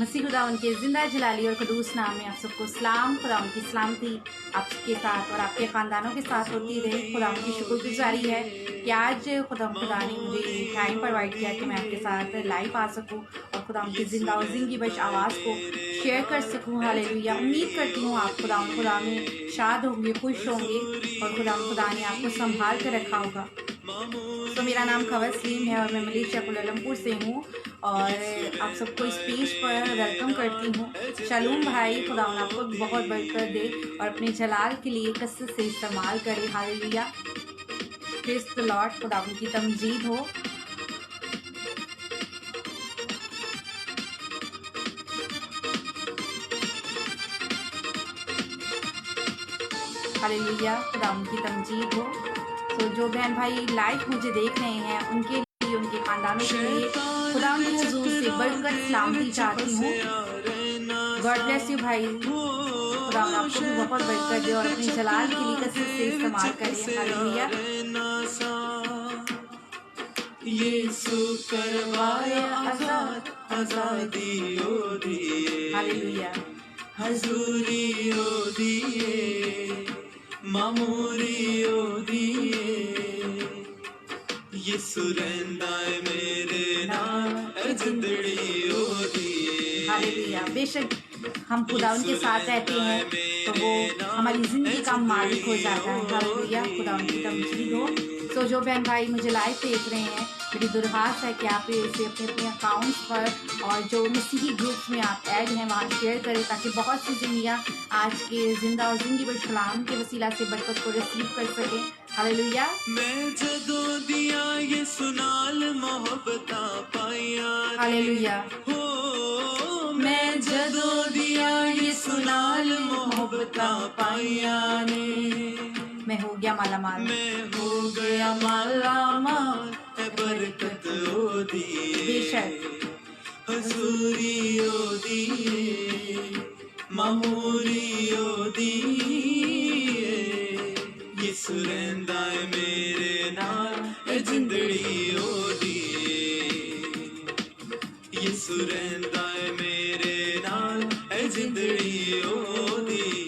मसीह खुदा उनके ज़िंदा जलाली और कदूस नाम में आप सबको सलाम। खुदा उनकी सलामती आपके साथ और आपके ख़ानदानों के साथ होती रहे। खुदा उनकी शुक्रगुजारी है कि आज खुदा ने मुझे टाइम प्रोवाइड किया कि मैं आपके साथ लाइव आ सकूं और खुदा उनकी ज़िंदा और ज़िंदगी बख्श आवाज़ को शेयर कर सकूं। हालेलुया। उम्मीद करती हूँ आप खुदा में शाद होंगे, खुश होंगे और खुदा ने आपको संभाल कर रखा होगा। तो मेरा नाम खबर सलीम है और मैं मलेशिया कुलालमपुर से हूँ और आप सबको इस पेज पर वेलकम करती हूँ। शालूम भाई, खुदा आपको बहुत बरकत दे और अपने जलाल के लिए कसरत से इस्तेमाल करे। हालेलुया। Praise the Lord. खुदा उनकी तमजीद हो। हालेलुया। खुदा उनकी तमजीद हो। तो जो बहन भाई लाइव मुझे देख रहे हैं उनके लिए, उनके ख़ानदानों के लिए खुदा उनके हुजूर से बरकत सलामती चाहती हूँ। गॉड ब्लेस यू भाई। खुदा आपको भी बहुत बरकत दे और अपने जलाल के लिए कसरत से इस्तेमाल करें। हालेलुया। यीशु करवाया आज़ाद, आज़ादी ओ दिए। हालेलुया। हजूरी ओ दिए, मामूरी ओ दिए। यीशु रहंदा है मेरे नाल जिंदड़ी ओ दिए। हालेलुया। बेशक हम खुदा उनके साथ रहते हैं तो वो हमारी ज़िंदगी का मालिक हो जाता है। हालेलुया। खुदा उनकी तमजीद हो। तो जो बहन भाई मुझे लाइव देख रहे हैं, मेरी दुर्हास है कि आप इसे अपने अपने अकाउंट्स पर और जो मसीही ग्रुप्स में आप ऐड हैं वहाँ शेयर करें ताकि बहुत सी ज़िंदगियाँ आज के ज़िंदा और ज़िंदगी बख्श कलाम के वसीला से बरकत को रिसीव कर सकें। हालेलुया। मैं जदों दिया ये सुनाल मोहब्बतां पाइयां। हालेलुया। हो मैं जदों दिया ये सुनाल मोहब्बतां पाइयां ने। मैं हो गया माला माल। मैं हो गया माला माल, है बरकत ओ दिए। बेशक हजूरी ओ दिए, मामूरी ओ दिए। यीशु रहंदा है मेरे नाल जिंदड़ी ओ दिए। यीशु रहंदा है मेरे नाल जिंदड़ी ओ दिए।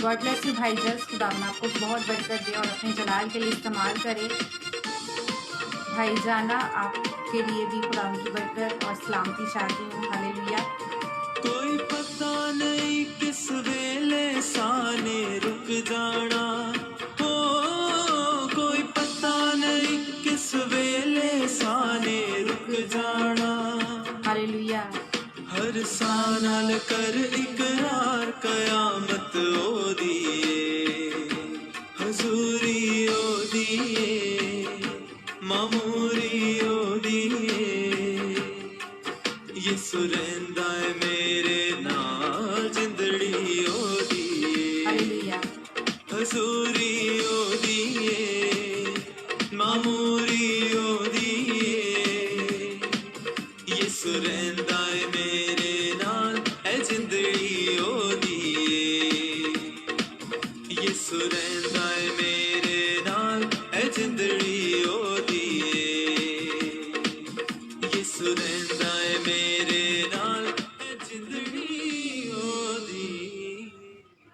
गॉड ब्लेस यू भाई जस। खुदा आपको बहुत बरकत दे और अपने जलाल के लिए इस्तेमाल करे। भाई जाना आपके लिए भी खुदा की बरकत और सलामती चाहती हूँ। हालेलुया। कोई पता नहीं किस वेले साने रुक जाना हो, कोई पता नहीं किस वेले साने रुक जाना। हालेलुया। हर सानाल कर इकरार कयामत ओ दिए। हजूरी ओ दिए, मामूरी ओ दिए। यीशु रहंदा है मेरे नाल जिंदड़ी ओ दिए। हालेलुया। हजूरी ओ दिए, मामूरी ओ दिए। यीशु रहंदा है मेरे नाल जिंदड़ी ओ दिए। यीशु रहंदा है मेरे नाल जिंदड़ी ओ दिए। यीशु रहंदा है मेरे नाल जिंदड़ी ओ दिए।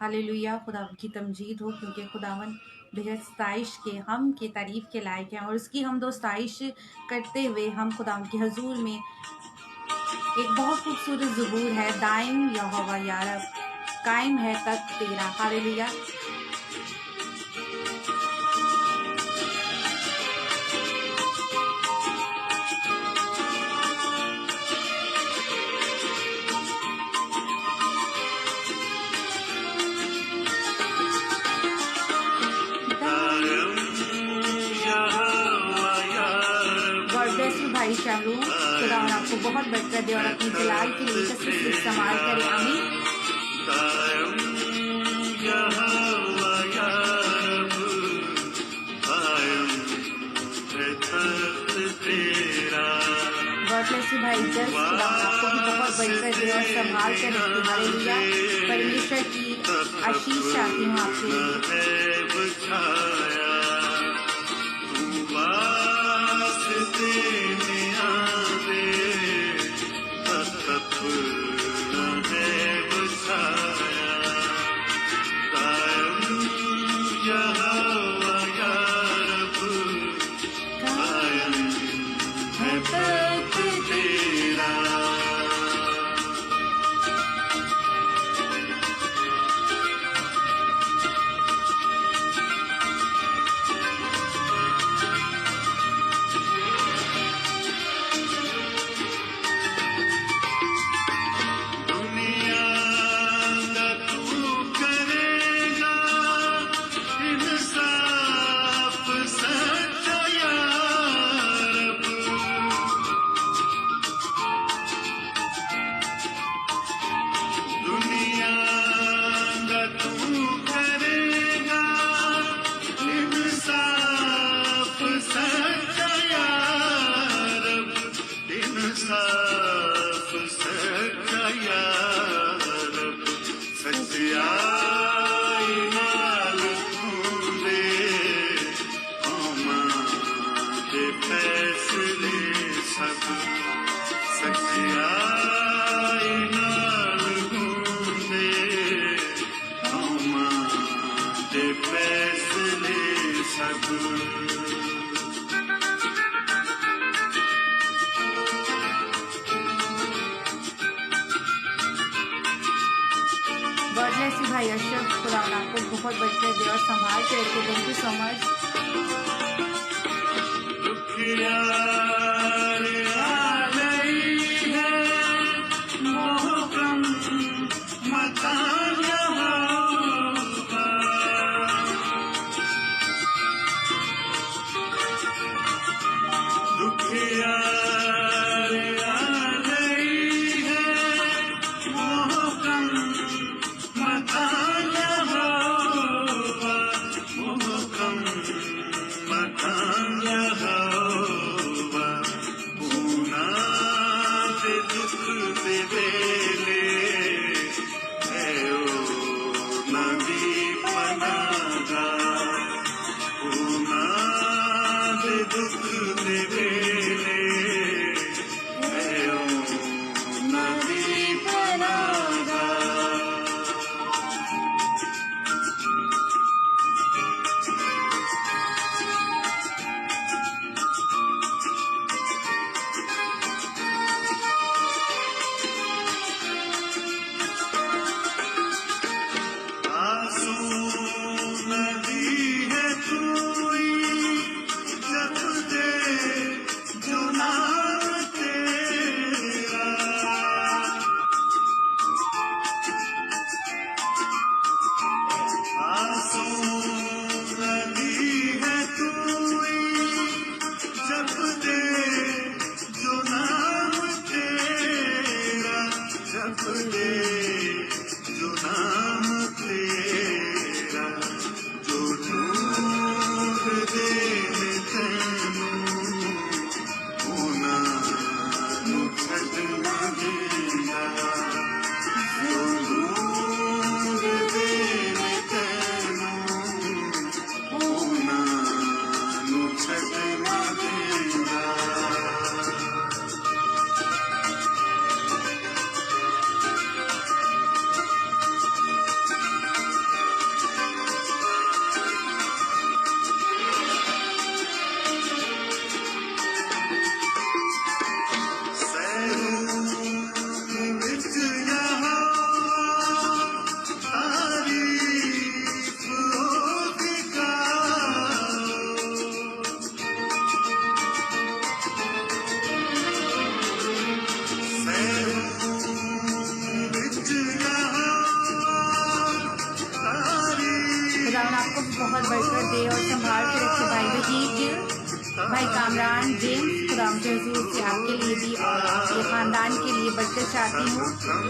हालेलुया। खुदा की तमजीद हो क्योंकि खुदावन बेहद सताइश के हम के तारीफ़ के लायक हैं और उसकी हम दो सताइश करते हुए हम खुदा के हजूर में एक बहुत खूबसूरत ज़बूर है, दाइम यहोवा या रब, कायम है तक तेरा। हालेलुया। भाई शालूम, खुदा आपको बहुत बरकत दे और अपने जलाल के लिए कसरत से इस्तेमाल करे। आमीन। गॉड ब्लेस यू भाई जस। खुदा आपको भी बहुत बहुत बढ़कर दे और संभाल कर रखे। हालेलुया। परमेश्वर की आशीष चाहती हूँ आपके लिए। भाई अशरफ, खुदा आपको बहुत बढ़कर दे और संभाल के रखे। Thank you so much. आपको बहुत बढ़कर दे और संभाल के रखे। भाई वजीद, भाई कामरान, जेम्स, खुदा के हुजूर से आपके लिए भी और आपके खानदान के लिए बरकत चाहती हूँ। सब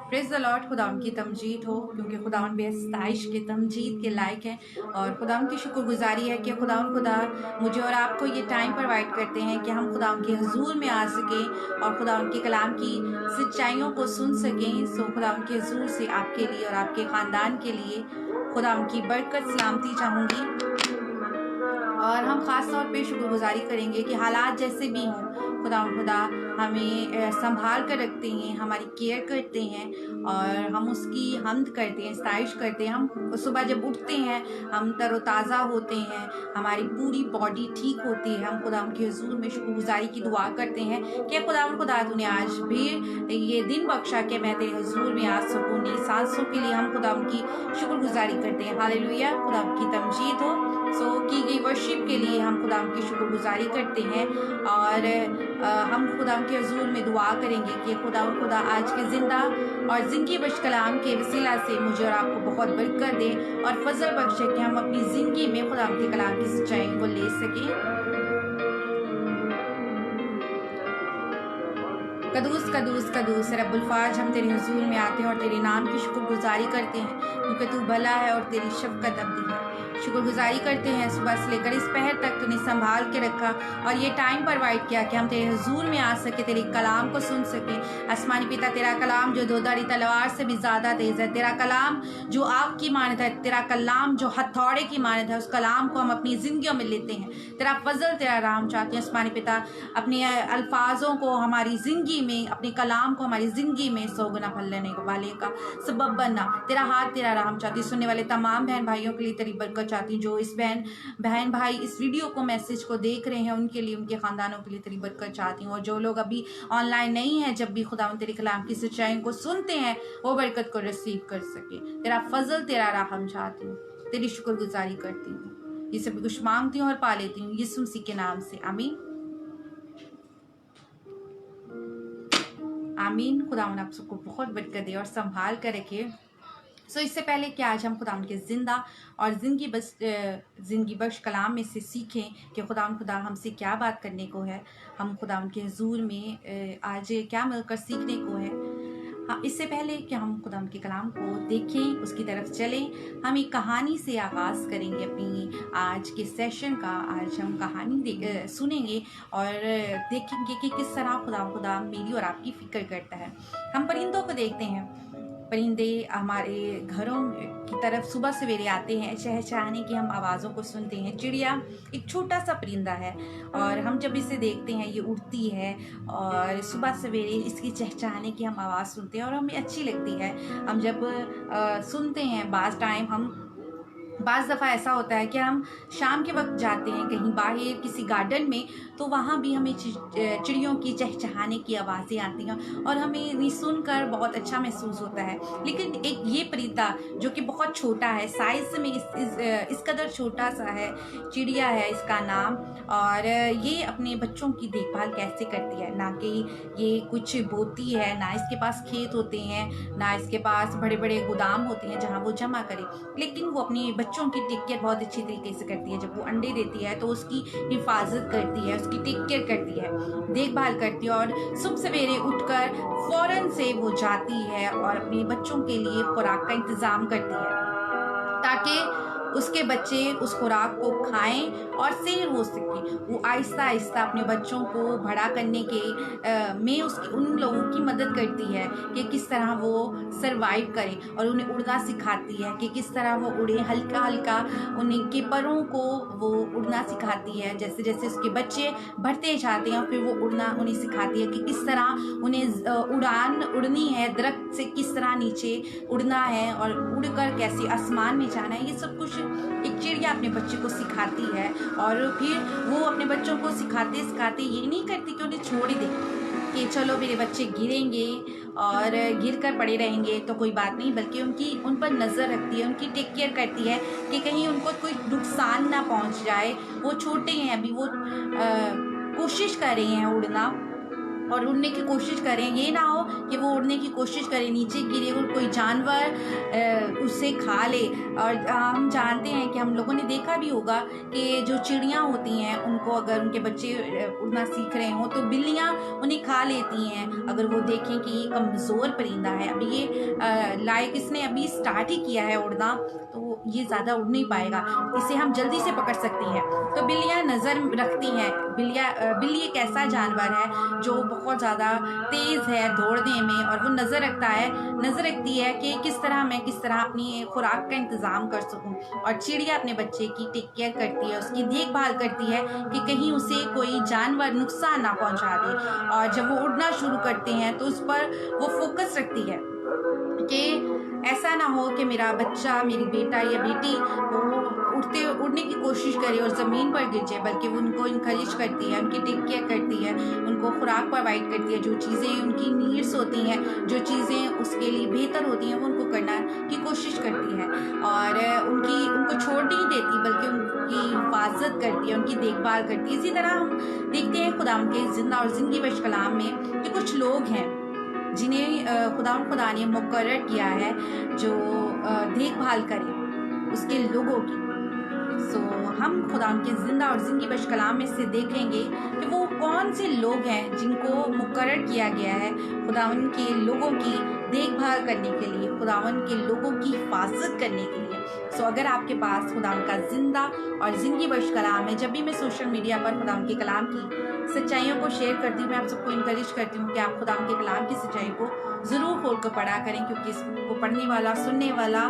प्रेज़ द लॉर्ड। खुदावंद की तमजीद हो, क्योंकि खुदावंद बेस्ताइश के तमजीद के लायक है। और खुदावंद की शुक्रगुजारी है कि खुदावंद खुदा मुझे और आपको ये टाइम प्रोवाइड करते हैं कि हम खुदावंद के हुजूर में आ सकें और खुदावंद के कलाम की सच्चाइयों को सुन सकें। सो खुदावंद के हुजूर से आपके लिए और आपके ख़ानदान के लिए खुदावंद की बरकत सलामती चाहूँगी। और हम ख़ास तौर पे शुक्रगुजारी करेंगे कि हालात जैसे भी हों, खुदा हमें संभाल कर रखते हैं, हमारी केयर करते हैं और हम उसकी हम्द करते हैं, सताइश करते हैं। हम सुबह जब उठते हैं हम तरोताज़ा होते हैं, हमारी पूरी बॉडी ठीक होती है। हम खुदा के हुजूर में शुक्रगुजारी की दुआ करते हैं कि खुदा तूने आज भी ये दिन बख्शा कि मैं तेरे हुजूर में आ सकूँ। नई सांसों के लिए हम खुदा की शुक्रगुजारी करते हैं। हालेलुया, खुदा की तमजीद हो। सो की गई वर्शिप के लिए हम खुदा की शुक्रगुजारी करते हैं और हम खुदा के हुजूर में दुआ करेंगे कि खुदा आज के ज़िंदा और ज़िंदगी बख्श कलाम के वसीला से मुझे और आपको बहुत बरकत दे और फजल बख्शे कि हम अपनी ज़िंदगी में खुदा के कलाम की सच्चाई को ले सकें। कदूस कदूस कदूस रब्बुल फाज, हम तेरे हुजूर में आते हैं और तेरे नाम की शुक्रगुजारी करते हैं क्योंकि तू भला है और तेरी शफ़क़त अबदी है। शुक्रगुजारी करते हैं सुबह से लेकर इस पहर तक तूने संभाल के रखा और ये टाइम प्रोवाइड किया कि हम तेरे हुजूर में आ सके, तेरे कलाम को सुन सकें। आसमानी पिता, तेरा कलाम जो दोधारी तलवार से भी ज़्यादा तेज़ है, तेरा कलाम जो आग की मानद है, तेरा कलाम जो हथौड़े की मानद है, उस कलाम को हम अपनी ज़िंदगियों में लेते हैं। तेरा फजल, तेरा राम चाहते हैं आसमानी पिता, अपने अल्फाजों को हमारी ज़िंदगी में, अपने कलाम को हमारी ज़िंदगी में 100 गुना फलने वाले का सबब बनना। तेरा हाथ, तेरा राम चाहती, सुनने वाले तमाम बहन भाइयों के लिए तेरी बरकत चाहती हूँ। जो इस बहन भाई इस वीडियो को मैसेज को देख रहे हैं उनके लिए, उनके ख़ानदानों के लिए तेरी बरकत चाहती हूँ। और जो लोग अभी ऑनलाइन नहीं है, जब भी खुदावंद तेरे कलाम की सच्चाई को सुनते हैं वो बरकत को रिसीव कर सके। तेरा फजल, तेरा रहम चाहती हूँ, तेरी शुक्रगुजारी करती हूँ। ये सब कुछ मांगती हूँ और पा लेती हूँ यीशु मसीह के नाम से, आमीन आमीन। खुदावंद आप सबको बहुत बरकत दे और संभाल कर रखे। सो इससे पहले कि आज हम खुदावंद के ज़िंदा और ज़िंदगी बख्श कलाम में से सीखें कि खुदा हमसे क्या बात करने को है, हम खुदावंद के हुजूर में आज क्या मिलकर सीखने को है। हाँ, इससे पहले कि हम खुदावंद के कलाम को देखें, उसकी तरफ चलें, हम एक कहानी से आगाज़ करेंगे अपनी आज के सेशन का। आज हम कहानी सुनेंगे और देखेंगे कि किस तरह खुदा मेरी और आपकी फ़िक्र करता है। हम परिंदों को देखते हैं, परिंदे हमारे घरों की तरफ सुबह सवेरे आते हैं, चहचहाने की हम आवाज़ों को सुनते हैं। चिड़िया एक छोटा सा परिंदा है और हम जब इसे देखते हैं ये उड़ती है और सुबह सवेरे इसकी चहचहाने की हम आवाज़ सुनते हैं और हमें अच्छी लगती है। हम जब सुनते हैं, बाज़ दफ़ा ऐसा होता है कि हम शाम के वक्त जाते हैं कहीं बाहर किसी गार्डन में, तो वहाँ भी हमें चिड़ियों की चहचहाने की आवाज़ें आती हैं और हमें इन्हें सुनकर बहुत अच्छा महसूस होता है। लेकिन एक ये परिंदा जो कि बहुत छोटा है, साइज़ में इस कदर छोटा सा है, चिड़िया है इसका नाम, और ये अपने बच्चों की देखभाल कैसे करती है। ना कि ये कुछ बोती है, ना इसके पास खेत होते हैं, ना इसके पास बड़े बड़े गोदाम होते हैं जहाँ वो जमा करे, लेकिन वो अपनी बच्चों की टेक केयर बहुत अच्छी तरीके से करती है। जब वो अंडे देती है तो उसकी हिफाजत करती है, उसकी टेक केयर करती है, देखभाल करती है और सुबह सवेरे उठकर फ़ौरन से वो जाती है और अपने बच्चों के लिए खुराक का इंतज़ाम करती है ताकि उसके बच्चे उस खुराक को खाएं और सेहत हो सके। वो आहिस्ता आहिस्ता अपने बच्चों को बड़ा करने के में उन लोगों की मदद करती है कि किस तरह वो सरवाइव करें और उन्हें उड़ना सिखाती है कि किस तरह वो उड़े। हल्का हल्का उनके परों को वो उड़ना सिखाती है। जैसे जैसे उसके बच्चे बढ़ते जाते हैं फिर वो उड़ना उन्हें सिखाती है कि किस तरह उन्हें उड़ान उड़नी है, दरख्त से किस तरह नीचे उड़ना है और उड़कर कैसे आसमान में जाना है। ये सब कुछ एक चिड़िया अपने बच्चे को सिखाती है और फिर वो अपने बच्चों को सिखाते सिखाते ये नहीं करती कि उन्हें छोड़ ही दे कि चलो मेरे बच्चे गिरेंगे और गिर कर पड़े रहेंगे तो कोई बात नहीं, बल्कि उन पर नज़र रखती है, उनकी टेक केयर करती है कि कहीं उनको कोई नुकसान ना पहुंच जाए। वो छोटे हैं अभी, वो कोशिश कर रहे हैं उड़ना और उड़ने की कोशिश करें, ये ना हो कि वो उड़ने की कोशिश करें, नीचे गिरे और कोई जानवर उसे खा ले। और हम जानते हैं कि हम लोगों ने देखा भी होगा कि जो चिड़ियाँ होती हैं उनको अगर उनके बच्चे उड़ना सीख रहे हों तो बिल्लियाँ उन्हें खा लेती हैं अगर वो देखें कि ये कमज़ोर परिंदा है, अभी ये लाइक इसने अभी स्टार्ट ही किया है उड़ना तो ये ज़्यादा उड़ नहीं पाएगा, इसे हम जल्दी से पकड़ सकती हैं। तो बिल्लियाँ नज़र रखती हैं। बिल्ली एक ऐसा जानवर है जो बहुत ज़्यादा तेज़ है दौड़ने में और वो नज़र रखती है कि किस तरह अपनी खुराक का इंतज़ाम कर सकूं। और चिड़िया अपने बच्चे की टेक केयर करती है, उसकी देखभाल करती है कि कहीं उसे कोई जानवर नुकसान ना पहुंचा दे। और जब वो उड़ना शुरू करते हैं तो उस पर वो फोकस रखती है कि ऐसा ना हो कि मेरा बच्चा, मेरी बेटा या बेटी वो उड़ने की कोशिश करे और ज़मीन पर गिर जाए, बल्कि वो उनको इनकरेज करती है, उनकी टेक केयर करती है, उनको खुराक प्रोवाइड करती है, जो चीज़ें उनकी नीड्स होती हैं, जो चीज़ें उसके लिए बेहतर होती हैं वो उनको करना की कोशिश करती है और उनको छोड़ नहीं देती बल्कि उनकी हिफाजत करती है, उनकी देखभाल करती है। इसी तरह हम देखते हैं खुदावंद के ज़िंदा और ज़िंदगी बख्श कलाम में कि कुछ लोग हैं जिन्हें खुदा ने मुकर्रर किया है जो देखभाल करें उसके लोगों की। सो हम खुदावंद के ज़िंदा और ज़िंदगी बख्श कलाम में से देखेंगे कि वो कौन से लोग हैं जिनको मुकर्रर किया गया है खुदावंद के लोगों की देखभाल करने के लिए, खुदावंद के लोगों की हिफाजत करने के लिए। सो अगर आपके पास खुदावंद का ज़िंदा और ज़िंदगी बख्श कलाम है, जब भी मैं सोशल मीडिया पर खुदावंद के कलाम की सच्चाइयों को शेयर करती हूँ, मैं आप सबको इनकरेज करती हूँ कि आप खुदावंद के कलाम की सच्चाई को ज़रूर खोल कर पढ़ा करें, क्योंकि इसको पढ़ने वाला, सुनने वाला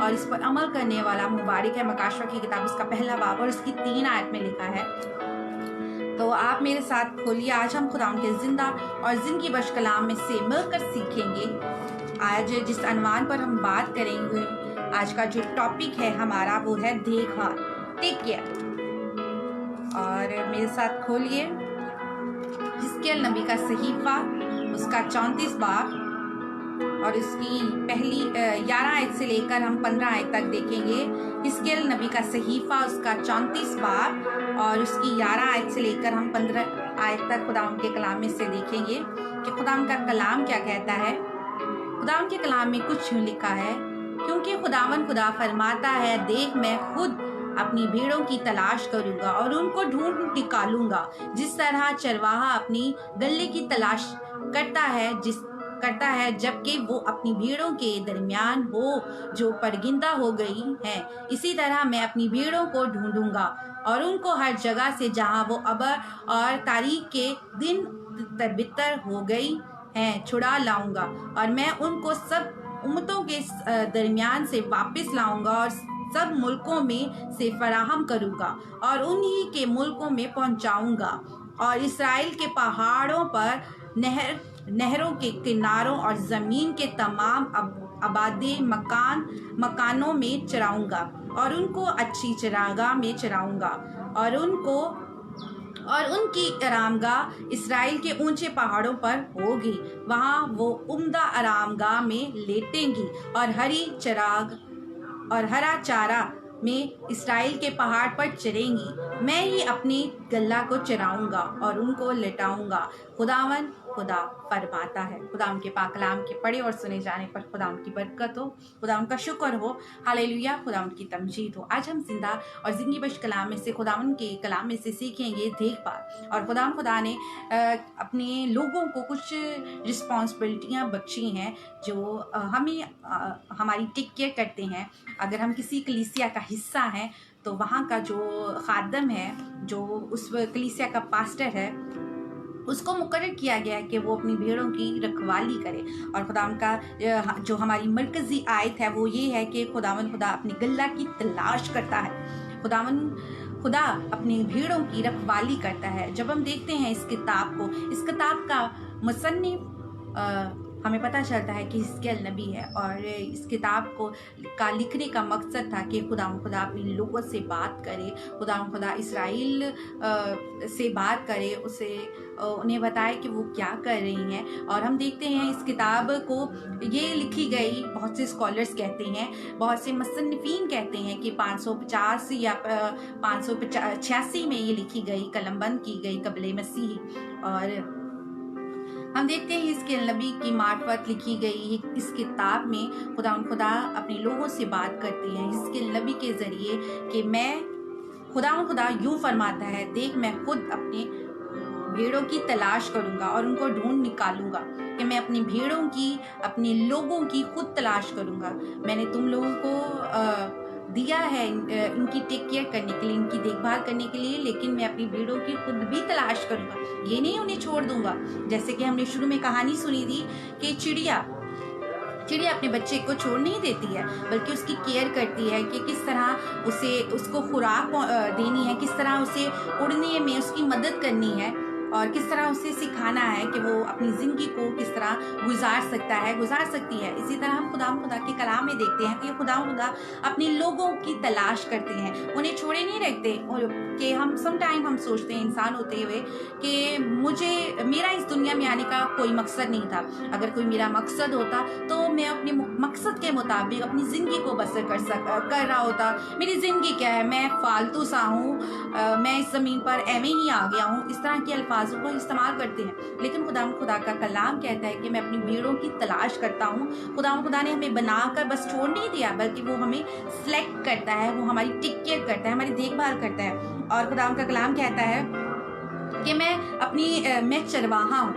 और इस पर अमल करने वाला मुबारक है। मकाशवा की किताब उसका पहला बाब और इसकी 3 आयत में लिखा है। तो आप मेरे साथ खोलिए। आज हम खुदावंद के ज़िंदा और ज़िंदगी बख्श कलाम में से मिलकर सीखेंगे। आज जिस अनवान पर हम बात करेंगे, आज का जो टॉपिक है हमारा वो है देखभाल, टेक केयर। और मेरे साथ खोलिए हिजकिय्याह नबी का सहीफा उसका 34 बाब और इसकी पहली 11 आयत से लेकर हम 15 आयत तक देखेंगे। हिजकिय्याह नबी का सहीफा उसका 34 बाब और उसकी 11 आयत से लेकर हम 15 आयत तक खुदावंद के कलाम में से देखेंगे कि खुदावंद का कलाम क्या कहता है। खुदावंद के कलाम में कुछ यूँ लिखा है, क्योंकि खुदावंद खुदा फरमाता है, देख मैं खुद अपनी भेड़ों की तलाश करूंगा और उनको ढूंढ निकालूंगा, जिस तरह चरवाहा अपनी गल्ले की तलाश करता है जबकि वो अपनी भेड़ों के दरमियान हो जो परगिंदा हो गई हैं, इसी तरह मैं अपनी भेड़ों को ढूंढूंगा और उनको हर जगह से जहां वो अबर और तारीख के दिन तितर हो गई हैं छुड़ा लाऊंगा और मैं उनको सब उम्मतों के दरमियान से वापस लाऊंगा और सब मुल्कों में से फराहम करूंगा और उन्हीं के मुल्कों में पहुंचाऊंगा और इसराइल के पहाड़ों पर नहरों के किनारों और ज़मीन के तमाम आबादी मकानों में चराऊंगा और उनको अच्छी चरागाह में चराऊंगा और उनकी आरामगाह इसराइल के ऊंचे पहाड़ों पर होगी, वहाँ वो उम्दा आरामगाह में लेटेंगी और हरा चारा में इसराइल के पहाड़ पर चरेंगी। मैं ही अपनी गल्ला को चराऊंगा और उनको लेटाऊंगा, खुदावन खुदा फरमाता है। खुदावंद के पाक कलाम के पढ़े और सुने जाने पर खुदावंद की बरकत हो, खुदावंद का शुक्र हो, हालेलुया, खुदावंद की तमजीद हो। आज हम जिंदा और ज़िंदगी बख्श कलाम में से खुदावंद के कलाम में से सीखेंगे देखभाल। और खुदा ने अपने लोगों को कुछ रिस्पॉन्सिबिलिटियाँ बख्शी हैं जो हमें हमारी टेक केयर करते हैं। अगर हम किसी कलीसिया का हिस्सा हैं तो वहाँ का जो खादम है, जो उस कलीसिया का पास्टर है, उसको मुकर्रर किया गया है कि वो अपनी भेड़ों की रखवाली करे। और खुदावंद का जो हमारी मरकज़ी आयत है वो ये है कि खुदावंद खुदा अपनी गल्ला की तलाश करता है। खुदा अपनी भेड़ों की रखवाली करता है। जब हम देखते हैं इस किताब को, इस किताब का मुसन्निफ हमें पता चलता है कि हिजकिय्याह नबी है और इस किताब का लिखने का मकसद था कि खुदा अपने लोगों से बात करे, खुदा इसराइल से बात करे, उन्हें बताए कि वो क्या कर रही हैं। और हम देखते हैं इस किताब को ये लिखी गई, बहुत से स्कॉलर्स कहते हैं, बहुत से मुसन्निफीन कहते हैं कि 550 या 586 में ये लिखी गई, कलमबंद की गई क़ब्ल मसीह। और हम देखते हैं हिजकिय्याह नबी की मार्फत लिखी गई इस किताब में खुदा अपने लोगों से बात करते हैं हिजकिय्याह नबी के ज़रिए कि खुदा यूँ फरमाता है, देख मैं खुद अपने भेड़ों की तलाश करूँगा और उनको ढूंढ निकालूंगा, कि मैं अपनी भेड़ों की, अपने लोगों की खुद तलाश करूँगा। मैंने तुम लोगों को दिया है इनकी टेक केयर करने के लिए, इनकी देखभाल करने के लिए, लेकिन मैं अपनी भेड़ों की खुद भी तलाश करूँगा, ये नहीं उन्हें छोड़ दूंगा। जैसे कि हमने शुरू में कहानी सुनी थी कि चिड़िया अपने बच्चे को छोड़ नहीं देती है, बल्कि उसकी केयर करती है कि किस तरह उसको खुराक देनी है, किस तरह उसे उड़ने में उसकी मदद करनी है और किस तरह उसे सिखाना है कि वो अपनी ज़िंदगी को किस तरह गुजार सकती है। इसी तरह हम खुदा के कलाम में देखते हैं कि खुदा अपने लोगों की तलाश करते हैं, उन्हें छोड़े नहीं रखते। कि हम समटाइम हम सोचते हैं इंसान होते हुए कि मेरा इस दुनिया में आने का कोई मकसद नहीं था। अगर कोई मेरा मकसद होता तो मैं अपने मकसद के मुताबिक अपनी ज़िंदगी को बसर कर रहा होता। मेरी ज़िंदगी क्या है, मैं फालतू सा हूँ, मैं इस ज़मीन पर एवं ही आ गया हूँ, इस तरह के अल्फाजों को इस्तेमाल करते हैं। लेकिन खुदा का कलाम कहता है कि मैं अपनी भेड़ों की तलाश करता हूँ। खुदा ने हमें बनाकर बस छोड़ नहीं दिया, बल्कि वो हमें सिलेक्ट करता है, वो हमारी टेक केयर करता है, हमारी देखभाल करता है। और खुदा का कलाम कहता है कि मैं चरवाहा हूँ,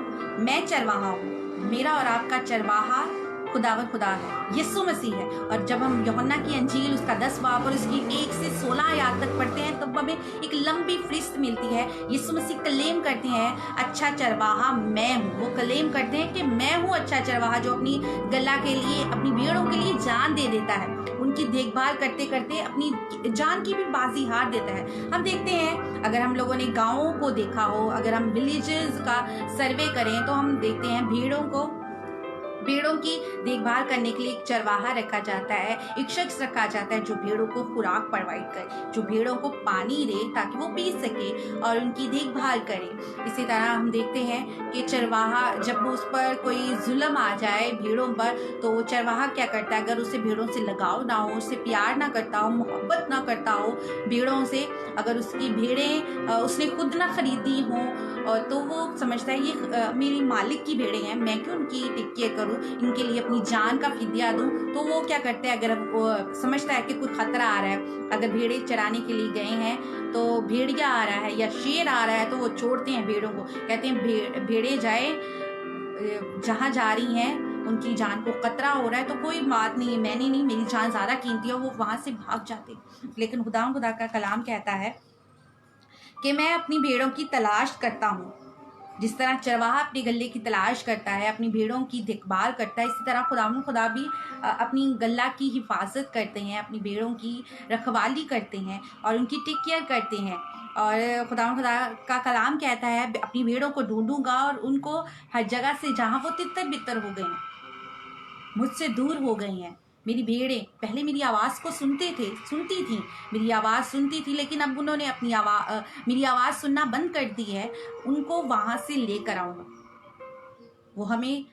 मेरा और आपका चरवाहा खुदा है, यीशु मसीह है। और जब हम यूहन्ना की अंजील उसका 10 बाब और उसकी 1 से 16 आयत तक पढ़ते हैं, तब हमें एक लंबी फहरिस्त मिलती है। यीशु मसीह क्लेम करते हैं, अच्छा चरवाहा मैं हूँ। वो क्लेम करते हैं कि मैं हूँ अच्छा चरवाहा जो अपनी गला के लिए, अपनी भेड़ों के लिए जान दे देता है, उनकी देखभाल करते करते अपनी जान की भी बाजी हार देता है। हम देखते हैं, अगर हम लोगों ने गाँवों को देखा हो, अगर हम विलेजेस का सर्वे करें, तो हम देखते हैं भेड़ों की देखभाल करने के लिए एक चरवाहा रखा जाता है, एक शख्स रखा जाता है जो भेड़ों को खुराक प्रोवाइड करे, जो भेड़ों को पानी दे ताकि वो पी सके और उनकी देखभाल करे। इसी तरह हम देखते हैं कि चरवाहा, जब उस पर कोई जुल्म आ जाए भेड़ों पर, तो वो चरवाहा क्या करता है, अगर उसे भेड़ों से लगाव ना हो, उससे प्यार ना करता हो, मोहब्बत ना करता हो भेड़ों से, अगर उसकी भेड़ें उसने खुद ना खरीदी हों, तो वो समझता है ये मेरी मालिक की भेड़ें हैं, मैं क्यों उनकी टेक केयर करूँ, इनके लिए अपनी जान का फिदिया दूँ। तो वो क्या करते हैं, अगर वो समझता है कि कोई खतरा आ रहा है, अगर भेड़े चराने के लिए गए हैं तो भेड़िया आ रहा है या शेर आ रहा है, तो वो छोड़ते हैं भेड़ों को, कहते हैं भेड़े जाए जहाँ जा रही हैं, उनकी जान को खतरा हो रहा है तो कोई बात नहीं, मैंने नहीं, मेरी जान ज़्यादा कीमती है, वो वहाँ से भाग जाते। लेकिन खुदा का कलाम कहता है कि मैं अपनी भेड़ों की तलाश करता हूँ। जिस तरह चरवाहा अपने गल्ले की तलाश करता है, अपनी भेड़ों की देखभाल करता है, इसी तरह खुदा भी अपनी गल्ला की हिफाजत करते हैं, अपनी भेड़ों की रखवाली करते हैं और उनकी टेक केयर करते हैं। और खुदा का कलाम कहता है, अपनी भेड़ों को ढूंढूंगा और उनको हर जगह से जहाँ वो तितर बितर हो गई, मुझसे दूर हो गई हैं। मेरी भेड़ें पहले मेरी आवाज़ को सुनती थी, मेरी आवाज़ सुनती थी, लेकिन अब उन्होंने मेरी आवाज़ सुनना बंद कर दी है। उनको वहाँ से लेकर आऊँगा। वो हमें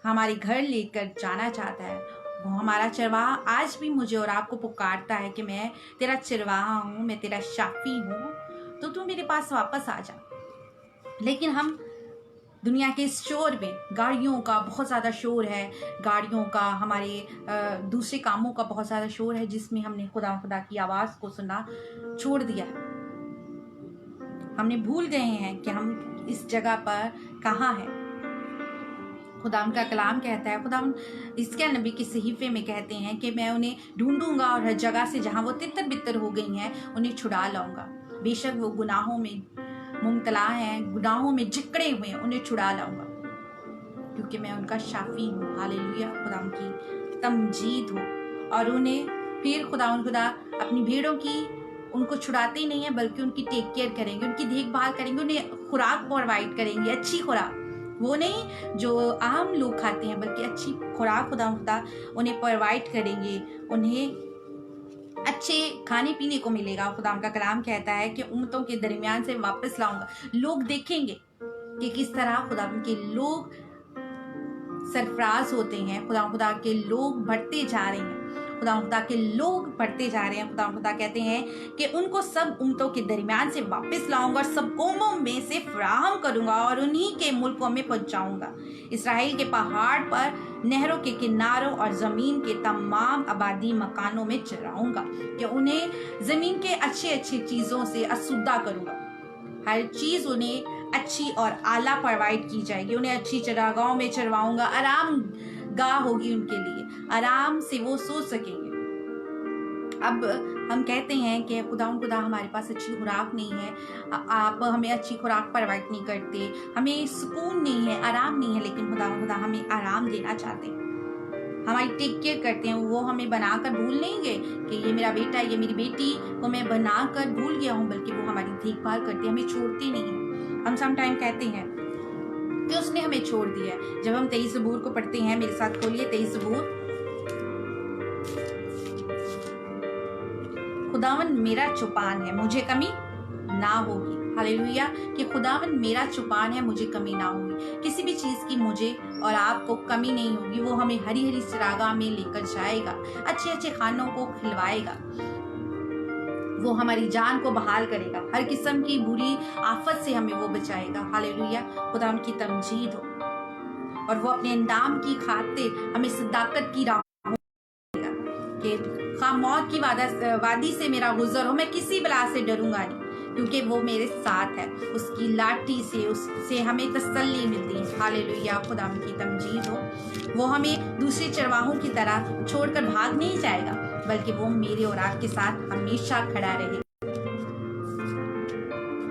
हमारे घर लेकर जाना चाहता है। वो हमारा चरवाहा आज भी मुझे और आपको पुकारता है कि मैं तेरा चरवाहा हूँ, मैं तेरा शाफी हूँ, तो तू मेरे पास वापस आ जा। लेकिन हम दुनिया के इस शोर में, गाड़ियों का बहुत ज़्यादा शोर है, गाड़ियों का, हमारे दूसरे कामों का बहुत ज़्यादा शोर है, जिसमें हमने खुदा की आवाज़ को सुनना छोड़ दिया है। हमने भूल गए हैं कि हम इस जगह पर कहाँ हैं। खुदा का कलाम कहता है, खुदा हिजकिय्याह नबी के सहीफे में कहते हैं कि मैं उन्हें ढूंढूंगा और हर जगह से जहाँ वो तितर बितर हो गई हैं उन्हें छुड़ा लाऊंगा। बेशक वो गुनाहों में मुब्तला हैं, गुनाहों में जकड़े हुए हैं, उन्हें छुड़ा लाऊंगा, क्योंकि मैं उनका शाफी हूँ। हालेलुया, खुदा की तमजीद हो। और उन्हें फिर खुदा अपनी भेड़ों की, उनको छुड़ाते ही नहीं है, बल्कि उनकी टेक केयर करेंगे, उनकी देखभाल करेंगे, उन्हें खुराक प्रोवाइड करेंगे, अच्छी खुराक। वो नहीं जो आम लोग खाते हैं, बल्कि अच्छी खुराक खुदा उन्हें प्रोवाइड करेंगे, उन्हें अच्छे खाने पीने को मिलेगा। खुदा का कलाम कहता है कि उम्मतों के दरमियान से वापस लाऊंगा। लोग देखेंगे कि किस तरह खुदा के लोग सरफराज होते हैं, खुदा के लोग बढ़ते जा रहे हैं, खुदा के लोग बढ़ते जा रहे हैं। खुदा कहते हैं कि उनको सब उम्मतों के दरमियान से वापस लाऊंगा और सब कौमों में से फराहम करूंगा और उन्हीं के मुल्कों में पहुंचाऊंगा। इसराइल के पहाड़ पर, नहरों के किनारों और ज़मीन के तमाम आबादी मकानों में चराऊंगा, कि उन्हें ज़मीन के अच्छे चीज़ों से आसूदा करूंगा। हर चीज़ उन्हें अच्छी और आला प्रोवाइड की जाएगी। उन्हें अच्छी चरागाहों में चरवाऊंगा, आराम गाह होगी उनके लिए, आराम से वो सो सकेंगे। अब हम कहते हैं कि खुदा हमारे पास अच्छी खुराक नहीं है, आप हमें अच्छी खुराक प्रोवाइड नहीं करते, हमें सुकून नहीं है, आराम नहीं है, लेकिन खुदा हमें आराम देना चाहते हैं, हमारी टेक केयर करते हैं। वो हमें बनाकर भूल नहीं गए कि ये मेरा बेटा, ये मेरी बेटी को मैं बनाकर भूल गया हूँ, बल्कि वो हमारी देखभाल करते हैं, हमें छोड़ते नहीं हैं। हम सम टाइम कहते हैं कि उसने हमें छोड़ दिया है। जब हम 23 ज़बूर को पढ़ते हैं, मेरे साथ खोलिए 23 ज़बूर। खुदावन मेरा चौपान है, मुझे कमी ना होगी। हालेलुया, कि खुदावन मेरा चौपान है, मुझे कमी ना होगी। किसी भी चीज़ की मुझे और आपको कमी नहीं होगी। वो हमें हरी हरी चरागाह में लेकर जाएगा, अच्छे खानों को खिलवाएगा, वो हमारी जान को बहाल करेगा, हर किस्म की बुरी आफत से हमें वो बचाएगा। हालेलुया, खुदा उनकी तमजीद हो। और वो अपने नाम की खातिर हमें सदाकत की राह कि खा मौत की वादी से मेरा गुजर हो, मैं किसी बला से डरूंगा नहीं, क्योंकि वो मेरे साथ है। उसकी लाठी से उससे हमें तसल्ली मिलती है। हालेलुया, खुदा की तमजीद हो। वो हमें दूसरे चरवाहों की तरह छोड़कर भाग नहीं जाएगा, बल्कि वो मेरे और आपके साथ हमेशा खड़ा रहे।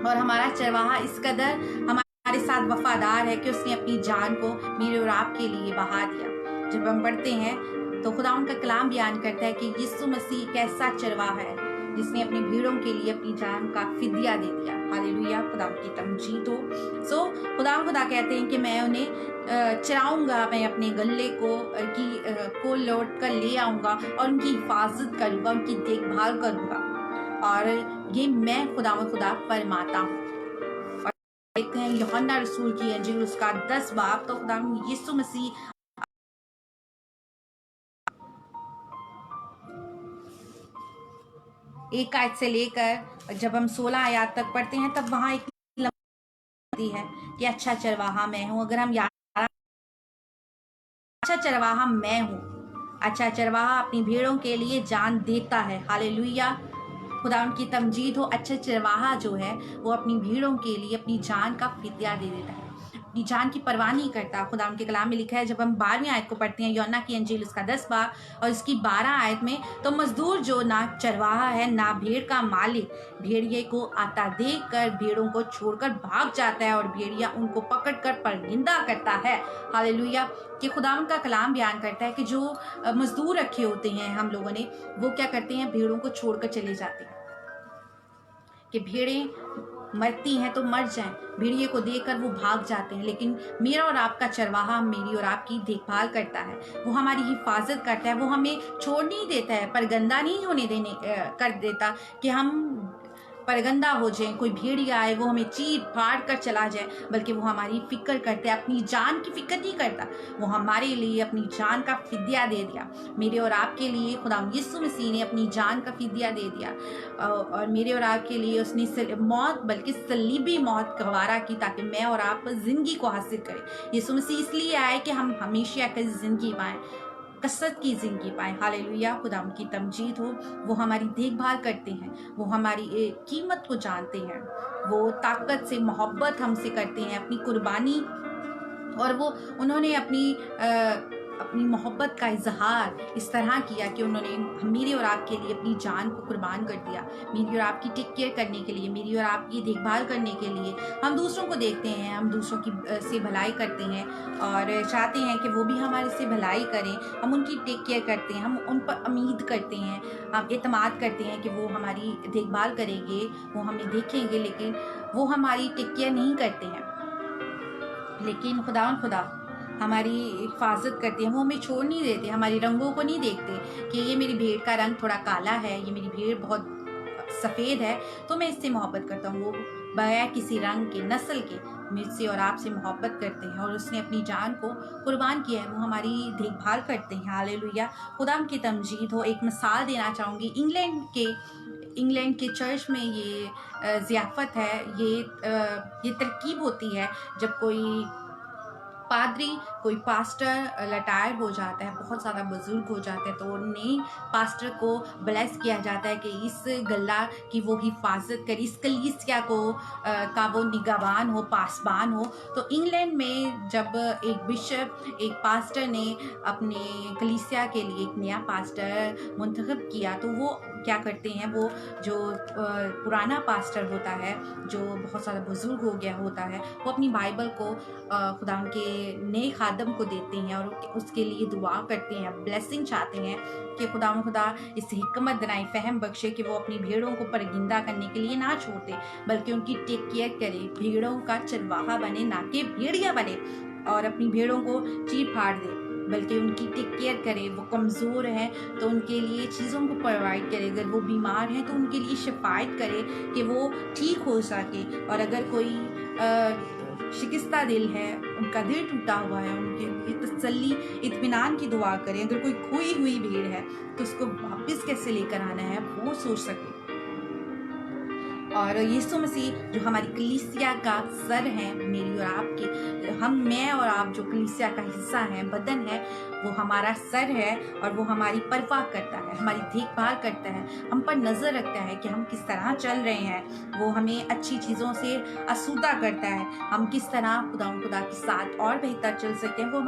और हमारा चरवाहा इस कदर हमारे साथ वफादार है कि उसने अपनी जान को मेरे और आपके लिए बहा दिया। जब हम पढ़ते हैं तो खुदा उनका कलाम बयान करता है कि यीशु मसीह एक ऐसा चरवाहा है जिसने अपनी भीड़ों के लिए अपनी जान का फिदिया दे दिया। हालेलुया, खुदा की तमजीद हो। सो खुदा कहते हैं कि मैं उन्हें चराऊंगा, मैं अपने गल्ले को लौट कर ले आऊंगा और उनकी हिफाजत करूंगा, उनकी देखभाल करूंगा। और ये मैं खुदा फरमाता हूँ। और देखते हैं यूहन्ना रसूल की इंजील उसका 10 बाब, तो खुदा यीशु मसीह एक आयत से लेकर जब हम 16 आयत तक पढ़ते हैं, तब वहां एक लंबी है कि अच्छा चरवाहा मैं हूं। अगर हम अच्छा चरवाहा मैं हूं, अच्छा चरवाहा अपनी भेड़ों के लिए जान देता है। हालेलुया, खुदा उनकी तमजीद हो। अच्छा चरवाहा जो है वो अपनी भीड़ों के लिए अपनी जान का फिदिया दे देता है, अपनी जान की परवाह नहीं करता। खुदा उनके कलाम में लिखा है, जब हम 12वीं आयत को पढ़ते हैं, यूहन्ना की इंजील उसका 10 बाब और इसकी 12 आयत में, तो मजदूर जो ना चरवाहा है ना भेड़ का मालिक भेड़िए को आता देख कर भेड़ों को छोड़कर भाग जाता है और भेड़िया उनको पकड़कर परनिंदा करता है। हालेलुया, कि खुदा उनका कलाम बयान करता है कि जो मजदूर रखे होते हैं हम लोगों ने, वो क्या करते हैं, भेड़ों को छोड़कर चले जाते हैं कि भेड़ें मरती हैं तो मर जाएं, भेड़िए को देखकर वो भाग जाते हैं। लेकिन मेरा और आपका चरवाहा मेरी और आपकी देखभाल करता है, वो हमारी हिफाजत करता है, वो हमें छोड़ नहीं देता है, पर गंदा नहीं होने कर देता कि हम परगंदा हो जाए, कोई भेड़िया आए वो हमें चीर फाड़ कर चला जाए, बल्कि वो हमारी फिक्र करते हैं, अपनी जान की फिक्र नहीं करता। वो हमारे लिए अपनी जान का फिदिया दे दिया। मेरे और आपके लिए खुदा यीशु मसीह ने अपनी जान का फिदिया दे दिया और मेरे और आपके लिए उसने मौत, बल्कि सलीबी मौत गवारा की, ताकि मैं और आप जिंदगी को हासिल करें। यीशु मसीह इसलिए आए कि हम हमेशा की जिंदगी पाएं, कसरत की जिंदगी पाएं। हालेलुया, खुदा उनकी तमजीद हो। वो हमारी देखभाल करते हैं, वो हमारी कीमत को जानते हैं, वो ताकत से मोहब्बत हमसे करते हैं, अपनी कुर्बानी, और वो उन्होंने अपनी मोहब्बत का इजहार इस तरह किया कि उन्होंने मेरे और आपके लिए अपनी जान को कुर्बान कर दिया, मेरी और आपकी टेक केयर करने के लिए, मेरी और आपकी देखभाल करने के लिए। हम दूसरों को देखते हैं, हम दूसरों की से भलाई करते हैं और चाहते हैं कि वो भी हमारे से भलाई करें, हम उनकी टेक केयर करते हैं, हम उन पर उम्मीद करते हैं, हम एतमाद करते हैं कि वो हमारी देखभाल करेंगे, वो हमें देखेंगे, लेकिन वो हमारी टेक केयर नहीं करते हैं। लेकिन खुदा हमारी हिफाजत करते हैं, वो हमें छोड़ नहीं देते, हमारी रंगों को नहीं देखते कि ये मेरी भेड़ का रंग थोड़ा काला है, ये मेरी भेड़ बहुत सफ़ेद है तो मैं इससे मोहब्बत करता हूँ। वो बगैर किसी रंग के, नस्ल के मुझसे और आपसे मोहब्बत करते हैं और उसने अपनी जान को कुर्बान किया है, वो हमारी देखभाल करते हैं। हालेलुया, खुदा की तमजीद हो। एक मिसाल देना चाहूँगी, इंग्लैंड के चर्च में ये ज़ियाफ़त है, ये तरकीब होती है जब कोई पादरी, कोई पास्टर रिटायर हो जाता है, बहुत ज़्यादा बुजुर्ग हो जाते हैं, तो नए पास्टर को ब्लेस किया जाता है कि इस गल्ला की वो हिफाजत करे, इस कलीसिया को का वो निगहबान हो, पासबान हो। तो इंग्लैंड में जब एक बिशप, एक पास्टर ने अपने कलीसिया के लिए एक नया पास्टर मुंतखब किया, तो वो क्या करते हैं, वो जो पुराना पास्टर होता है, जो बहुत ज़्यादा बुजुर्ग हो गया होता है, वो अपनी बाइबल को खुदा के नए खादम को देते हैं और उसके लिए दुआ करते हैं, ब्लेसिंग चाहते हैं कि खुदा इसे हिकमत दिलाए, फ़हम बख्शे कि वो अपनी भेड़ों को परगिंदा करने के लिए ना छोड़ दे, बल्कि उनकी टेक केयर करे, भेड़ों का चरवाहा बने, ना कि भेड़िया बने और अपनी भेड़ों को चीर फाड़ दे, बल्कि उनकी टेक केयर करे। वो कमज़ोर हैं तो उनके लिए चीज़ों को प्रोवाइड करे, अगर वो बीमार हैं तो उनके लिए शिफायत करे कि वो ठीक हो सके, और अगर कोई शिकस्ता दिल है, उनका दिल टूटा हुआ है, उनके लिए तसल्ली, इत्मीनान की दुआ करें। अगर कोई खोई हुई भेड़ है तो उसको वापस कैसे लेकर आना है वो सोच सके। और यीशु मसीह जो हमारी कलीसिया का सर है, मेरी और आपकी, मैं और आप जो कलीसिया का हिस्सा है, बदन है, वो हमारा सर है और वो हमारी परवाह करता है, हमारी देखभाल करता है, हम पर नज़र रखता है कि हम किस तरह चल रहे हैं। वो हमें अच्छी चीज़ों से आसूदा करता है, हम किस तरह खुदा के साथ और बेहतर चल सकते हैं। वो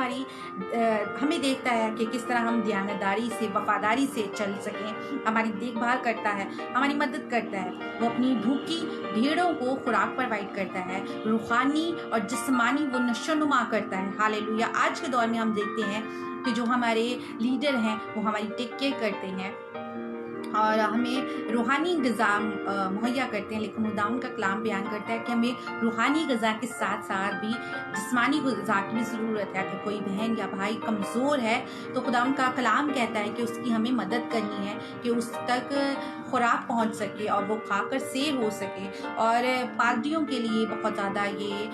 हमें देखता है कि किस तरह हम दयानतदारी से, वफादारी से चल सकें, हमारी देखभाल करता है, हमारी मदद करता है। वो अपनी भूखी भेड़ों को खुराक प्रोवाइड करता है, रूहानी और जिस्मानी वो नशोनुमा करता है। हालेलुया। आज के दौर में हम देखते हैं कि जो हमारे लीडर हैं वो हमारी टेक केयर करते हैं और हमें रूहानी ग़िज़ा मुहैया करते हैं, लेकिन खुदा का कलाम बयान करता है कि हमें रूहानी ग़िज़ा के साथ साथ भी जिस्मानी ग़िज़ा की भी ज़रूरत है। अगर कोई बहन या भाई कमज़ोर है तो खुदा का कलाम कहता है कि उसकी हमें मदद करनी है कि उस तक खुराक पहुंच सके और वो खाकर सेर हो सके। और पादरियों के लिए बहुत ज़्यादा ये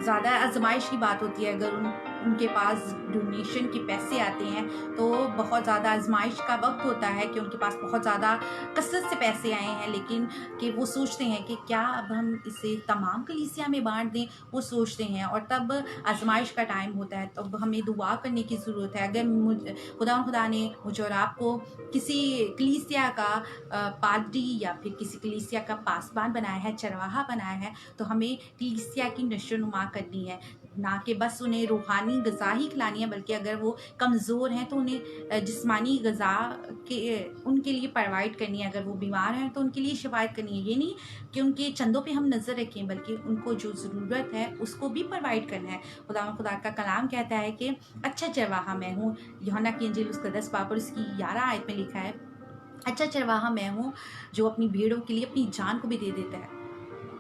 ज़्यादा आजमाइश की बात होती है। अगर उनके पास डोनेशन के पैसे आते हैं तो बहुत ज़्यादा आजमाइश का वक्त होता है कि उनके पास बहुत ज़्यादा कसरत से पैसे आए हैं, लेकिन कि वो सोचते हैं कि क्या अब हम इसे तमाम कलीसिया में बांट दें, वो सोचते हैं। और तब आजमाइश का टाइम होता है, तो हमें दुआ करने की ज़रूरत है। अगर खुदा ने मुझे और आपको किसी कलीसिया का पादरी या फिर किसी कलीसिया का पासबान बनाया है, चरवाहा बनाया है, तो हमें कलीसिया की नशोनुमा करनी है, ना कि बस उन्हें रूहानी ग़िज़ा ही खिलानी है, बल्कि अगर वो कमज़ोर हैं तो उन्हें जिस्मानी ग़िज़ा उनके लिए प्रोवाइड करनी है। अगर वो बीमार हैं तो उनके लिए शिफायत करनी है। ये नहीं कि उनके चंदों पे हम नज़र रखें, बल्कि उनको जो ज़रूरत है उसको भी प्रोवाइड करना है। खुदा का कलाम कहता है कि अच्छा चरवाहा मैं हूँ। यूहन्ना की इंजील उसका 10 बाब और उसकी 11 आयत में लिखा है, अच्छा चरवाहा मैं हूँ जो अपनी भेड़ों के लिए अपनी जान को भी दे देता है।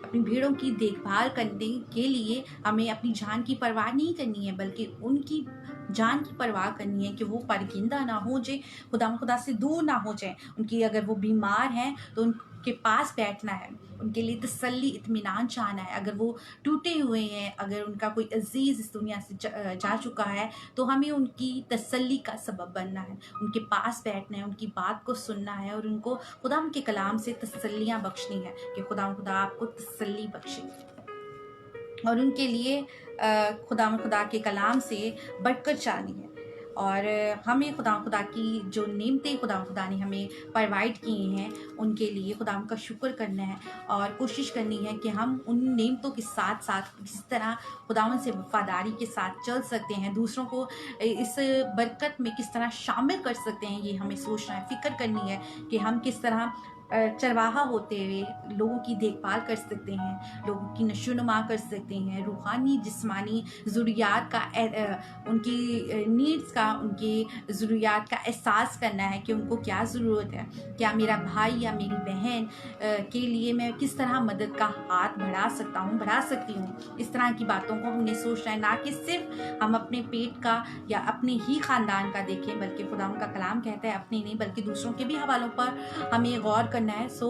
अपनी भेड़ों की देखभाल करने के लिए हमें अपनी जान की परवाह नहीं करनी है, बल्कि उनकी जान की परवाह करनी है कि वो परगिंदा ना हो जाए, खुदा से दूर ना हो जाए। उनकी अगर वो बीमार हैं तो उनके पास बैठना है, उनके लिए तसल्ली, इत्मीनान चाहना है। अगर वो टूटे हुए हैं, अगर उनका कोई अजीज़ इस दुनिया से जा चुका है, तो हमें उनकी तसल्ली का सबब बनना है, उनके पास बैठना है, उनकी बात को सुनना है और उनको खुदा के कलाम से तसल्लियाँ बख्शनी है कि खुदा आपको तसल्ली बख्शे। और उनके लिए खुदा के कलाम से बढ़कर चलनी है। और हमें खुदा की जो नेमतें खुदा ने हमें प्रोवाइड की हैं, उनके लिए खुदा का शुक्र करना है और कोशिश करनी है कि हम उन नेमतों के साथ साथ किस तरह खुदावन से वफादारी के साथ चल सकते हैं, दूसरों को इस बरकत में किस तरह शामिल कर सकते हैं, ये हमें सोचना है, फ़िक्र करनी है कि हम किस तरह चरवाहा होते हुए लोगों की देखभाल कर सकते हैं, लोगों की नशोनुमा कर सकते हैं, रूहानी जिस्मानी ज़रूरियात का उनकी नीड्स का, उनकी ज़रूरियात का एहसास करना है कि उनको क्या ज़रूरत है, क्या मेरा भाई या मेरी बहन के लिए मैं किस तरह मदद का हाथ बढ़ा सकता हूँ, बढ़ा सकती हूँ। इस तरह की बातों को हमने सोचना है, ना कि सिर्फ हम अपने पेट का या अपने ही ख़ानदान का देखें, बल्कि खुदा का कलाम कहता है अपने नहीं बल्कि दूसरों के भी हवालों पर हमें गौर करना है। सो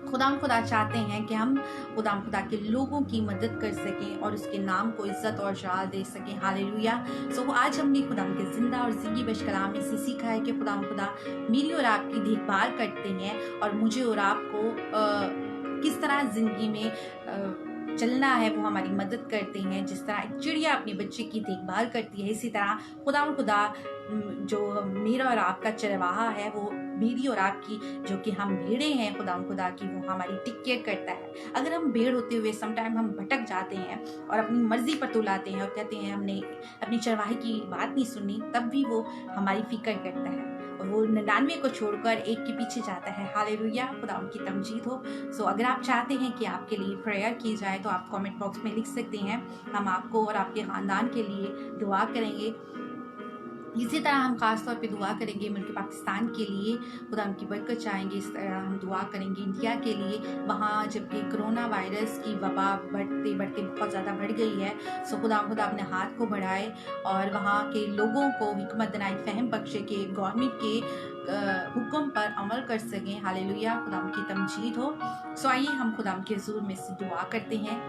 खुदा चाहते हैं कि हम खुदा के लोगों की मदद कर सकें और उसके नाम को इज्जत और जलाल दे सकें। हालेलुया। सो आज हमने खुदा के जिंदा और जिंदगी बख्श कलाम में से सीखा है कि खुदा मेरी और आपकी देखभाल करते हैं और मुझे और आपको किस तरह जिंदगी में चलना है वो हमारी मदद करते हैं। जिस तरह एक चिड़िया अपने बच्चे की देखभाल करती है, इसी तरह खुदा जो मेरा और आपका चरवाहा है, वो मेरी और आपकी जो कि हम भेड़े हैं खुदा की, वो हमारी टेक केयर करता है। अगर हम भेड़ होते हुए समटाइम हम भटक जाते हैं और अपनी मर्जी पर तुलाते हैं और कहते हैं हमने अपनी चरवाहे की बात नहीं सुनी, तब भी वो हमारी फिक्र करता है और वो 99 को छोड़कर एक के पीछे जाता है। हालेलुया, खुदा उनकी तमजीद हो। सो अगर आप चाहते हैं कि आपके लिए प्रेयर की जाए तो आप कमेंट बॉक्स में लिख सकते हैं, हम आपको और आपके ख़ानदान के लिए दुआ करेंगे। इसी तरह हम खास तौर पे दुआ करेंगे मुल्क पाकिस्तान के लिए, खुदा उनकी बरकत चाहेंगे। इस तरह हम दुआ करेंगे इंडिया के लिए, वहाँ जबकि कोरोना वायरस की वबा बढ़ते बढ़ते बहुत ज़्यादा बढ़ गई है। सो खुदा अपने हाथ को बढ़ाए और वहाँ के लोगों को हिकमत दिनाई, फहम बख्शे के गवर्नमेंट के हुक्म पर अमल कर सकें। हालेलुया, खुदा की तमजीद हो। सो आइए हम खुदा के हुजूर में से दुआ करते हैं।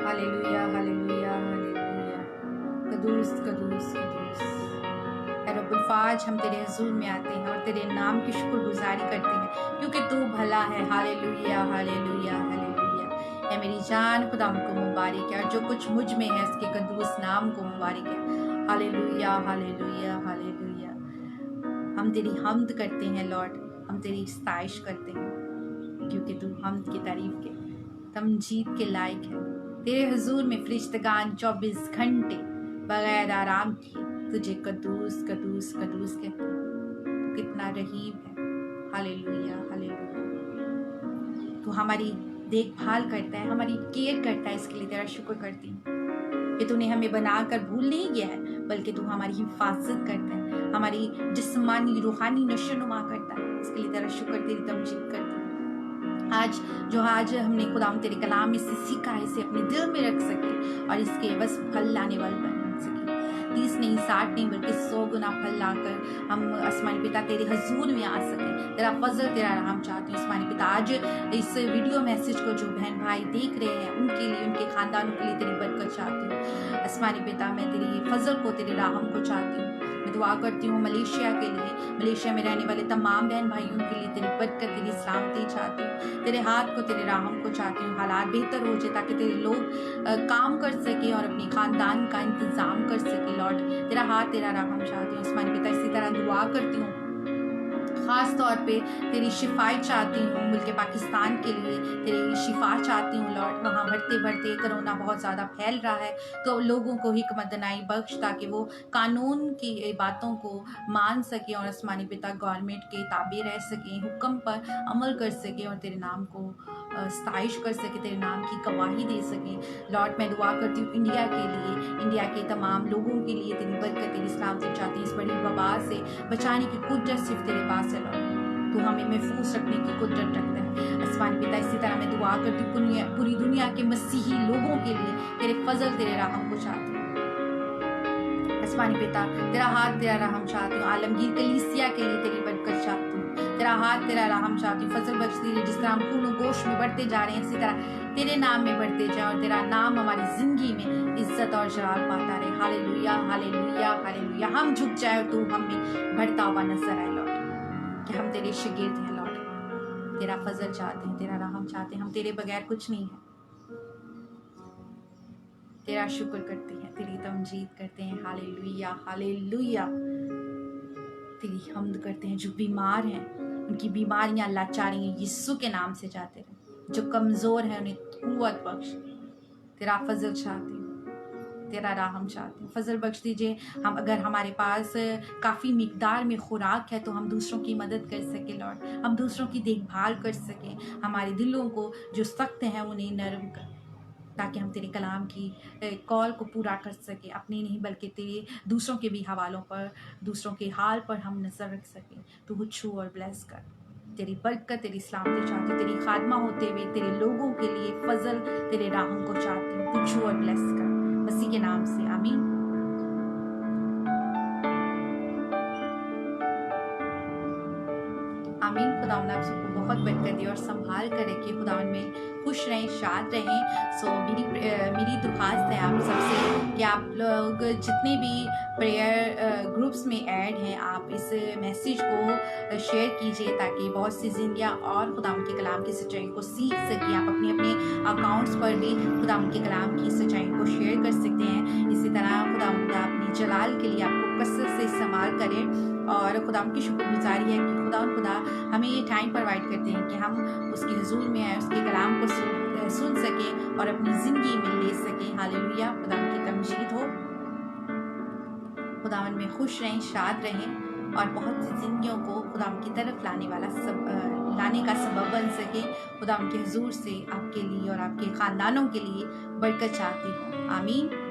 Hallelujah, hallelujah, hallelujah. कदूस कदूस कदूस ऐ रब्बुल फाज, हम तेरे हुजूर में आते हैं और तेरे नाम की शुक्रगुजारी करते हैं क्योंकि तू भला है। Hallelujah, hallelujah, hallelujah. ऐ मेरी जान खुदा को मुबारक है और जो कुछ मुझ में है उसके कदूस नाम को मुबारक है। Hallelujah, hallelujah, hallelujah. हम तेरी हमद करते हैं लॉर्ड, हम तेरी सताइश करते हैं क्योंकि तू हमद की तारीफ के तमजीद के लायक है। तेरे हुजूर में फरिश्तगान 24 घंटे बगैर आराम किए तुझे कदूस कदूस कदूस कहते हैं। तू कितना रहीम है। Hallelujah, hallelujah. तू हमारी देखभाल करता है, हमारी केयर करता है, इसके लिए तेरा शुक्र करती हूँ कि तूने हमें बनाकर भूल नहीं गया है, बल्कि तू हमारी हिफाजत करता है, हमारी जिस्मानी रूहानी नशोनुमा करता है। इसके लिए तेरा शुक्र, तेरी तमजीद करती हूँ। आज हमने खुदा तेरे कलाम में से सीखा है, इसे अपने दिल में रख सके और इसके बस फल लाने वाले बन सके। 30 नहीं, 60 नहीं, बल्कि 100 गुना फल लाकर हम आसमानी पिता तेरे हजूर में आ सके। तेरा फजल, तेरा रहम चाहती हूँ आसमानी पिता। आज इस वीडियो मैसेज को जो बहन भाई देख रहे हैं उनके लिए, उनके खानदानों के लिए तेरी बरकत चाहती हूँ आसमानी पिता। मैं तेरी फजल को, तेरे रहम को चाहती हूँ। मैं दुआ करती हूँ मलेशिया के लिए, मलेशिया में रहने वाले तमाम बहन भाइयों के लिए तेरी बरकत, तेरी सलामती चाहती हूँ। तेरे हाथ को, तेरे राहम को चाहती हूँ। हालात बेहतर हो जाए ताकि तेरे लोग काम कर सके और अपने खानदान का इंतजाम कर सके। लॉर्ड, तेरा हाथ, तेरा राहम चाहती हूँ आसमानी पिता। इसी तरह दुआ करती हूँ खास तौर पे तेरी शिफाई चाहती हूँ मुल्क पाकिस्तान के लिए, तेरी शिफा चाहती हूँ लॉर्ड। वहाँ बढ़ते बढ़ते कोरोना बहुत ज़्यादा फैल रहा है, तो लोगों को हिकमत दिनाई बख्श ताकि वो कानून की बातों को मान सके और आसमानी पिता गवर्नमेंट के ताबे रह सकें, हुक्म पर अमल कर सके और तेरे नाम को सताइश कर सके, तेरे नाम की गवाही दे सकें। लॉर्ड, मैं दुआ करती हूँ इंडिया के लिए, इंडिया के तमाम लोगों के लिए तेरी बरकत, तेरी सलामती चाहती हूँ। इस बड़ी वबा से बचाने की कुदरत सिर्फ तेरे पास है लॉर्ड। तू हमें महफूज रखने की कुदरत रखता है आसमानी पिता। इसी तरह मैं दुआ करती हूँ पूरी दुनिया के मसीही लोगों के लिए तेरे फजल, तेरे रहम को चाहती हूँ आसमानी पिता। तेरा हाथ, तेरा रहम चाहती हूँ। आलमगीर कलीसिया के लिए तेरी बरकत चाहती हूँ। तेरा हाथ, तेरा रहम चाहती हूँ। फजल बख्श दीजिए। जिस तरह हम खून और गोश्त में बढ़ते जा रहे हैं, इसी तरह तेरे नाम में बढ़ते जाए और तेरा नाम हमारी जिंदगी में इज्जत और जलाल पाता रहे। Hallelujah, hallelujah, hallelujah. हम झुक जाए और तू हमें बढ़ता हुआ नजर आए लॉर्ड, कि हम तेरे शागिर्द हैं लॉर्ड। तेरा फजल चाहते हैं, तेरा रहम चाहते हैं। हम तेरे बगैर कुछ नहीं है। तेरा शुक्र करते हैं, तेरी तमजीद करते हैं। Hallelujah, hallelujah. तेरी हमद करते हैं। जो बीमार हैं उनकी बीमारियां, लाचारियां यीशु के नाम से जाते रहे। जो कमजोर हैं उन्हें कुव्वत बख्श। तेरा फजल चाहते हैं, तेरा राहम चाहते हैं। फजल बख्श दीजिए, हम अगर हमारे पास काफ़ी मिकदार में खुराक है तो हम दूसरों की मदद कर सकें लॉर्ड, हम दूसरों की देखभाल कर सकें, हमारे दिलों को जो सख्त हैं उन्हें नरम कर, ताकि हम तेरे कलाम की कॉल को पूरा कर सकें, अपनी नहीं बल्कि तेरे दूसरों के भी हवालों पर, दूसरों के हाल पर हम नज़र रख सकें। तू वो छू और ब्लेस कर, तेरी बरकत, तेरी सलामती चाहती, तेरी खादमा होते हुए तेरे लोगों के लिए फजल, तेरे राहों को चाहती हूँ। तू छू और ब्लेस कर, मसीह के नाम से, आमीन। आमीन। खुदावंद आप सबको बहुत बरकत दे और संभाल कर रखे, खुदावंद में खुश रहें, शाद रहें। सो मेरी दरख्वास्त है आप सबसे कि आप लोग जितने भी प्रेयर ग्रुप्स में ऐड हैं, आप इस मैसेज को शेयर कीजिए ताकि बहुत सी जिंदगियां और खुदावंद के कलाम की सच्चाई को सीख सकें। आप अपने अपने अकाउंट्स पर भी खुदावंद के कलाम की सच्चाई को शेयर कर सकते हैं। इसी तरह खुदावंद अपनी जलाल के लिए आपको कसरत से इस्तेमाल करें और खुदावंद की शुक्रगुजारी है कि खुदा हमें ये टाइम प्रोवाइड करते हैं कि हम उसकी हुजूर में आए, उसके कलाम को सुन सकें और अपनी ज़िंदगी में ले सकें। हालेलुया, खुदावंद की तमजीद हो। खुदावंद में खुश रहें, शाद रहें और बहुत सी जिंदगियों को खुदावंद की तरफ लाने का सबब बन सके। खुदावंद के हुजूर से आपके लिए और आपके ख़ानदानों के लिए बरकत चाहती हूँ। आमीन।